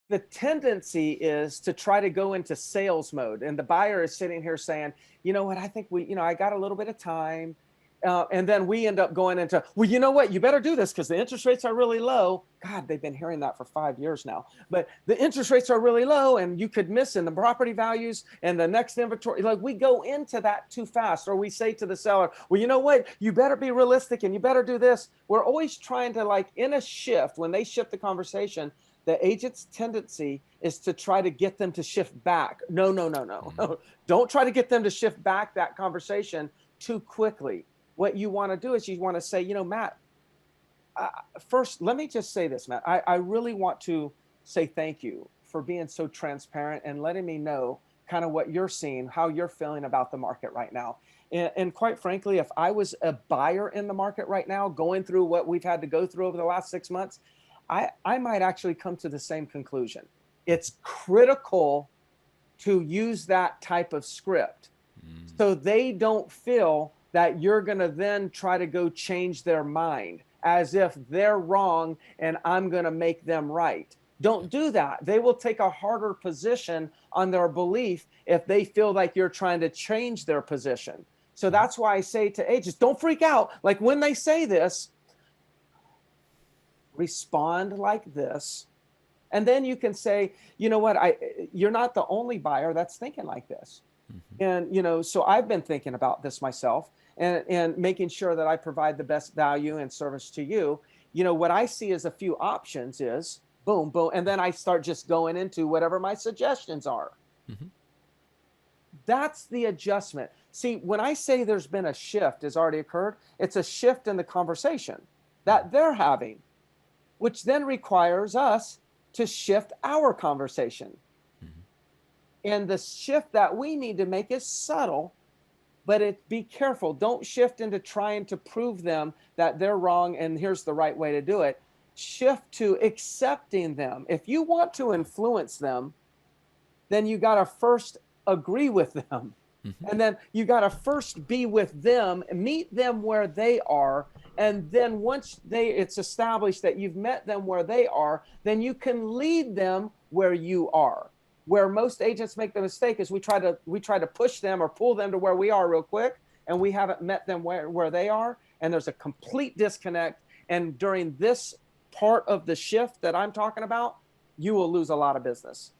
the tendency is to try to go into sales mode, and the buyer is sitting here saying, you know what, I think I got a little bit of time. And then we end up going into, well, you know what, you better do this because the interest rates are really low. God, they've been hearing that for 5 years now. But the interest rates are really low and you could miss in the property values and the next inventory. Like, we go into that too fast. Or we say to the seller, well, you know what, you better be realistic and you better do this. We're always trying to, like, in a shift, when they shift the conversation, the agent's tendency is to try to get them to shift back. No, no, no, no. Mm. Don't try to get them to shift back that conversation too quickly. What you want to do is you want to say, Matt, first, let me just say this, Matt. I really want to say thank you for being so transparent and letting me know kind of what you're seeing, how you're feeling about the market right now. And quite frankly, if I was a buyer in the market right now, going through what we've had to go through over the last 6 months, I might actually come to the same conclusion. It's critical to use that type of script so they don't feel that you're going to then try to go change their mind as if they're wrong and I'm going to make them right. Don't do that. They will take a harder position on their belief if they feel like you're trying to change their position. So that's why I say to agents, don't freak out. Like, when they say this, respond like this. And then you can say, you know what, you're not the only buyer that's thinking like this. And, so I've been thinking about this myself and making sure that I provide the best value and service to you. What I see as a few options is boom, boom. And then I start just going into whatever my suggestions are. Mm-hmm. That's the adjustment. See, when I say there's been a shift has already occurred, it's a shift in the conversation that they're having, which then requires us to shift our conversation. And the shift that we need to make is subtle, but be careful. Don't shift into trying to prove them that they're wrong and here's the right way to do it. Shift to accepting them. If you want to influence them, then you got to first agree with them. And then you got to first be with them, meet them where they are. And then once it's established that you've met them where they are, then you can lead them where you are. Where most agents make the mistake is we try to push them or pull them to where we are real quick, and we haven't met them where they are, and there's a complete disconnect. And during this part of the shift that I'm talking about, you will lose a lot of business.